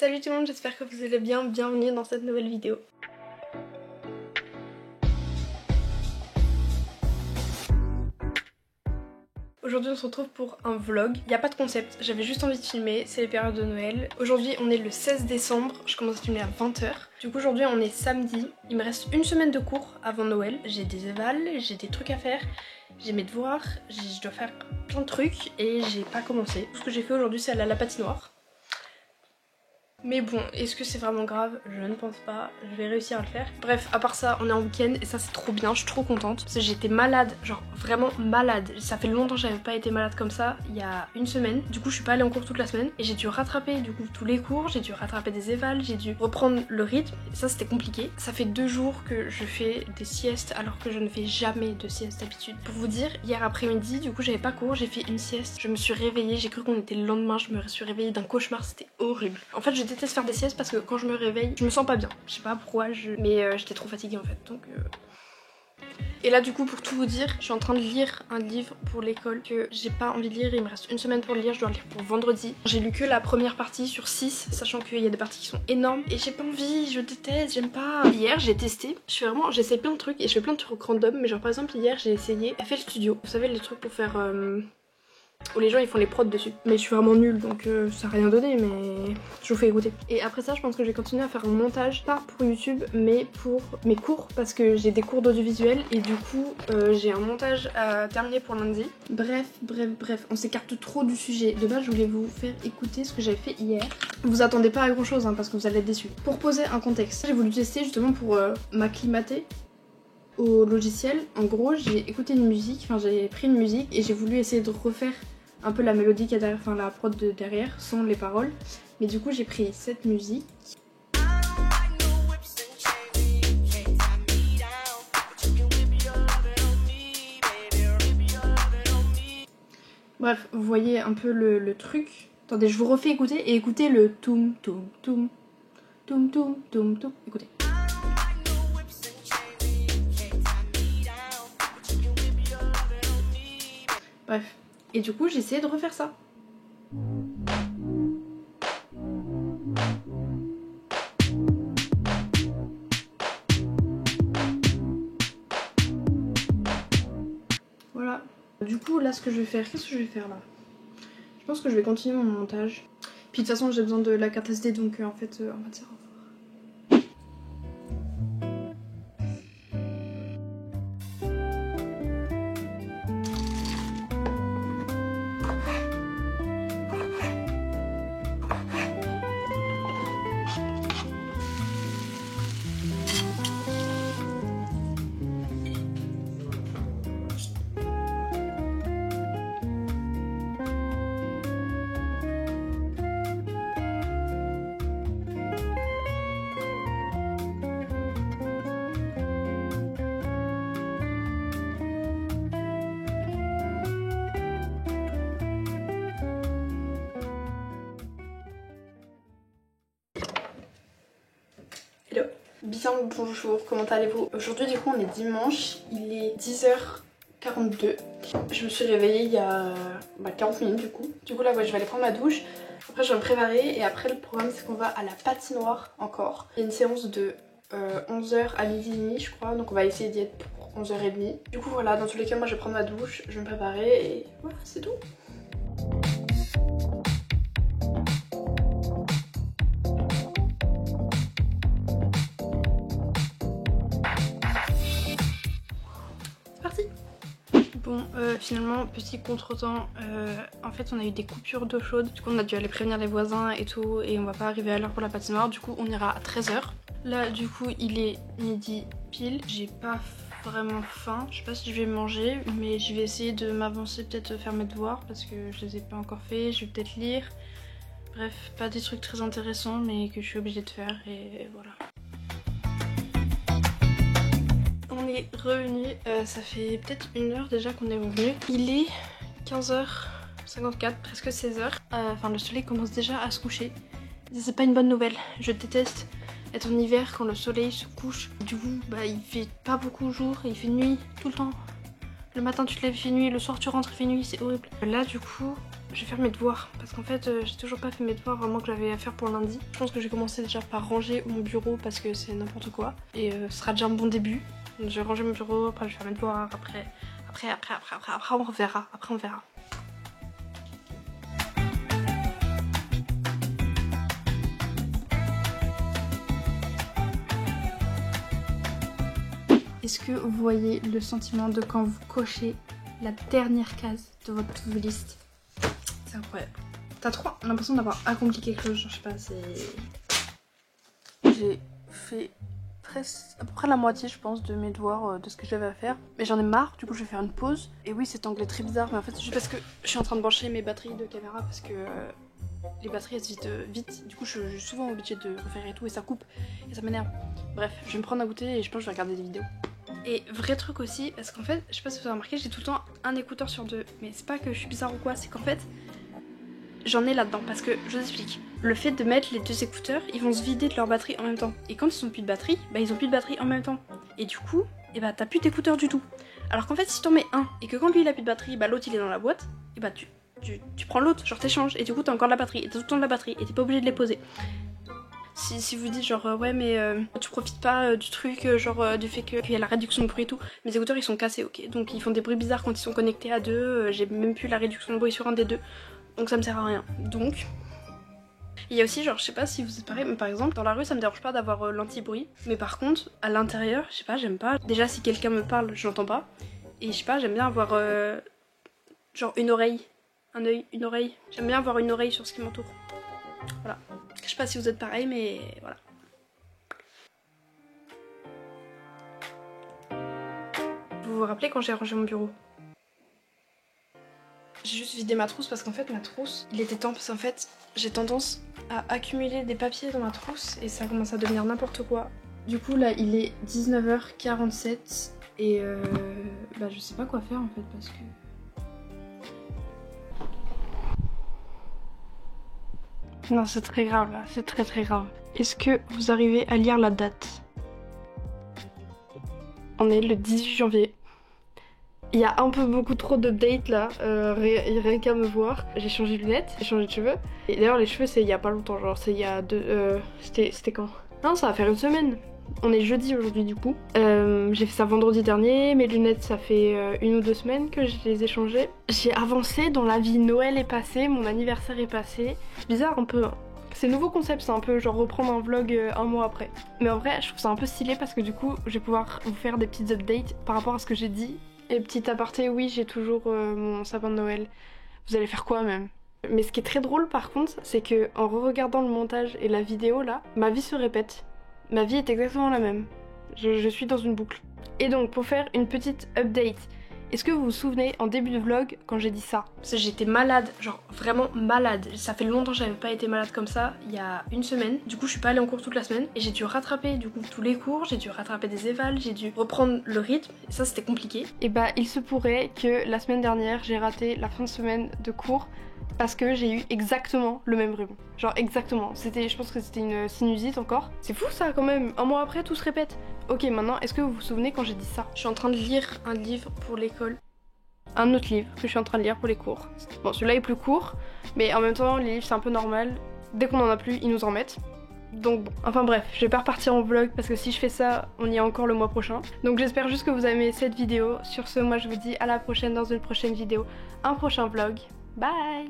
Salut tout le monde, j'espère que vous allez bien, bienvenue dans cette nouvelle vidéo. Aujourd'hui on se retrouve pour un vlog, il n'y a pas de concept, j'avais juste envie de filmer, c'est les périodes de Noël. Aujourd'hui on est le 16 décembre, je commence à filmer à 20 h. Du coup aujourd'hui on est samedi, il me reste une semaine de cours avant Noël. J'ai des évals, j'ai des trucs à faire, j'ai mes devoirs, je dois faire plein de trucs et j'ai pas commencé. Tout ce que j'ai fait aujourd'hui c'est aller à la patinoire. Mais bon, est-ce que c'est vraiment grave? Je ne pense pas, je vais réussir à le faire. Bref, à part ça, on est en week-end et ça c'est trop bien, je suis trop contente. Parce que j'étais malade, genre vraiment malade. Ça fait longtemps que j'avais pas été malade comme ça, il y a une semaine. Du coup je suis pas allée en cours toute la semaine et j'ai dû rattraper du coup tous les cours, j'ai dû rattraper des évals, j'ai dû reprendre le rythme. Et ça c'était compliqué. Ça fait 2 jours que je fais des siestes alors que je ne fais jamais de sieste d'habitude. Pour vous dire, hier après-midi, du coup j'avais pas cours, j'ai fait une sieste. Je me suis réveillée, j'ai cru qu'on était le lendemain, je me suis réveillée d'un cauchemar, c'était horrible. En fait je déteste faire des siestes parce que quand je me réveille, je me sens pas bien. Je sais pas pourquoi, mais j'étais trop fatiguée en fait, donc... Et là du coup pour tout vous dire, je suis en train de lire un livre pour l'école que j'ai pas envie de lire, il me reste une semaine pour le lire, je dois le lire pour vendredi. J'ai lu que la première partie sur 6, sachant qu'il y a des parties qui sont énormes et j'ai pas envie, je déteste, j'aime pas. Hier j'ai testé, j'essaie plein de trucs et je fais plein de trucs random, mais genre par exemple hier j'ai essayé FL Studio, vous savez les trucs pour faire... où les gens ils font les prods dessus. Mais je suis vraiment nulle donc ça a rien donné, mais je vous fais écouter. Et après ça je pense que je vais continuer à faire un montage, pas pour YouTube mais pour mes cours, parce que j'ai des cours d'audiovisuel et du coup j'ai un montage à terminer pour lundi. Bref, on s'écarte trop du sujet. De base je voulais vous faire écouter ce que j'avais fait hier. Vous attendez pas à grand chose hein, parce que vous allez être déçus. Pour poser un contexte, j'ai voulu tester justement pour m'acclimater au logiciel. En gros j'ai écouté une musique, enfin j'ai pris une musique et j'ai voulu essayer de refaire un peu la mélodie qu'il y a derrière, enfin la prod de derrière sans les paroles. Mais du coup j'ai pris cette musique. Bref, vous voyez un peu le truc. Attendez, je vous refais écouter et écoutez le toum toum toum toum toum toum toum. Écoutez. Bref. Et du coup j'ai essayé de refaire ça. Voilà. Du coup là ce que je vais faire, qu'est-ce que je vais faire là? Je pense que je vais continuer mon montage. Puis de toute façon j'ai besoin de la carte SD donc en fait on va dire au revoir. Hello, bien bonjour, comment allez-vous? Aujourd'hui du coup on est dimanche, il est 10h42. Je me suis réveillée il y a 40 minutes du coup. Du coup là ouais, je vais aller prendre ma douche, après je vais me préparer et après le programme c'est qu'on va à la patinoire encore. Il y a une séance de 11h à 12h30 je crois, donc on va essayer d'y être pour 11h30. Du coup voilà, dans tous les cas moi je vais prendre ma douche, je vais me préparer et voilà c'est tout. Bon, finalement, petit contretemps, en fait on a eu des coupures d'eau chaude, du coup on a dû aller prévenir les voisins et tout, et on va pas arriver à l'heure pour la patinoire, du coup on ira à 13 h. Là du coup il est midi pile, j'ai pas vraiment faim, je sais pas si je vais manger, mais je vais essayer de m'avancer, peut-être faire mes devoirs, parce que je les ai pas encore fait, je vais peut-être lire. Bref, pas des trucs très intéressants, mais que je suis obligée de faire, et voilà. On est revenu, ça fait peut-être 1 heure déjà qu'on est revenu. Il est 15h54, presque 16 h. Enfin le soleil commence déjà à se coucher. C'est pas une bonne nouvelle, je déteste être en hiver quand le soleil se couche. Du coup il fait pas beaucoup jour, il fait nuit tout le temps. Le matin tu te lèves, il fait nuit, le soir tu rentres, il fait nuit, c'est horrible. Là du coup je vais faire mes devoirs parce qu'en fait j'ai toujours pas fait mes devoirs vraiment que j'avais à faire pour lundi. Je pense que j'ai commencé déjà par ranger mon bureau parce que c'est n'importe quoi et ce sera déjà un bon début. Donc je vais ranger mon bureau, après je vais faire mes devoirs, après on verra, après on verra. Est-ce que vous voyez le sentiment de quand vous cochez la dernière case de votre to-do list? C'est incroyable. T'as trop l'impression d'avoir accompli quelque chose, genre je sais pas, c'est... J'ai fait presque à peu près la moitié je pense de mes devoirs, de ce que j'avais à faire. Mais j'en ai marre, du coup je vais faire une pause. Et oui cet angle est très bizarre, mais en fait c'est juste parce que je suis en train de brancher mes batteries de caméra parce que les batteries elles se vident vite. Du coup je suis souvent obligée de refaire et tout et ça coupe et ça m'énerve. Bref, je vais me prendre à goûter et je pense que je vais regarder des vidéos. Et vrai truc aussi, parce qu'en fait, je sais pas si vous avez remarqué, j'ai tout le temps un écouteur sur deux. Mais c'est pas que je suis bizarre ou quoi, c'est qu'en fait, j'en ai là-dedans. Parce que, je vous explique, le fait de mettre les deux écouteurs, ils vont se vider de leur batterie en même temps. Et quand ils ont plus de batterie, bah ils ont plus de batterie en même temps. Et du coup, bah t'as plus d'écouteurs du tout. Alors qu'en fait, si t'en mets un, et que quand lui il a plus de batterie, bah l'autre il est dans la boîte, et bah tu prends l'autre, genre t'échanges, et du coup t'as encore de la batterie, et t'as tout le temps de la batterie, et t'es pas obligé de les poser. Si vous dites genre ouais mais tu profites pas du truc genre du fait qu'il y a la réduction de bruit et tout, mes écouteurs ils sont cassés, ok, donc ils font des bruits bizarres quand ils sont connectés à deux, j'ai même plus la réduction de bruit sur un des deux, donc ça me sert à rien. Donc il y a aussi genre je sais pas si vous êtes pareil, mais par exemple dans la rue ça me dérange pas d'avoir l'anti-bruit, mais par contre à l'intérieur je sais pas, j'aime pas, déjà si quelqu'un me parle je l'entends pas, et je sais pas, j'aime bien avoir genre une oreille, un œil, une oreille, j'aime bien avoir une oreille sur ce qui m'entoure, voilà. Je sais pas si vous êtes pareil, mais voilà. Vous vous rappelez quand j'ai rangé mon bureau? J'ai juste vidé ma trousse parce qu'en fait ma trousse, il était temps parce qu'en fait j'ai tendance à accumuler des papiers dans ma trousse et ça commence à devenir n'importe quoi. Du coup là il est 19h47 et bah je sais pas quoi faire en fait parce que... Non, c'est très grave là, c'est très grave. Est-ce que vous arrivez à lire la date? On est le 18 janvier. Il y a un peu beaucoup trop d'updates là, rien qu'à me voir. J'ai changé de lunettes, j'ai changé de cheveux. Et d'ailleurs les cheveux c'est il y a pas longtemps, genre c'est il y a c'était quand? Non, ça va faire une semaine. On est jeudi aujourd'hui du coup. J'ai fait ça vendredi dernier, mes lunettes ça fait 1 ou 2 semaines que je les ai changées. J'ai avancé dans la vie, Noël est passé, mon anniversaire est passé. C'est bizarre un peu, hein. C'est nouveau concept, c'est un peu genre reprendre un vlog 1 mois après. Mais en vrai je trouve ça un peu stylé parce que du coup je vais pouvoir vous faire des petites updates par rapport à ce que j'ai dit. Et petit aparté, oui j'ai toujours mon sapin de Noël. Vous allez faire quoi même? Mais ce qui est très drôle par contre, c'est que en re-regardant le montage et la vidéo là, ma vie se répète. Ma vie est exactement la même. Je suis dans une boucle. Et donc pour faire une petite update, est-ce que vous vous souvenez en début de vlog quand j'ai dit ça? Parce que j'étais malade, genre vraiment malade. Ça fait longtemps que j'avais pas été malade comme ça, il y a 1 semaine. Du coup je suis pas allée en cours toute la semaine et j'ai dû rattraper du coup tous les cours, j'ai dû rattraper des évals, j'ai dû reprendre le rythme et ça c'était compliqué. Et bah il se pourrait que la semaine dernière j'ai raté la fin de semaine de cours parce que j'ai eu exactement le même rhume. Genre exactement. Je pense que c'était une sinusite encore. C'est fou ça quand même. 1 mois après tout se répète. Ok maintenant est-ce que vous vous souvenez quand j'ai dit ça? Je suis en train de lire un livre pour l'école. Un autre livre que je suis en train de lire pour les cours. Bon celui-là est plus court. Mais en même temps les livres c'est un peu normal. Dès qu'on en a plus ils nous en mettent. Donc bon, enfin bref, je vais pas repartir en vlog parce que si je fais ça, on y est encore le mois prochain. Donc j'espère juste que vous avez aimé cette vidéo. Sur ce, moi je vous dis à la prochaine dans une prochaine vidéo, un prochain vlog. Bye!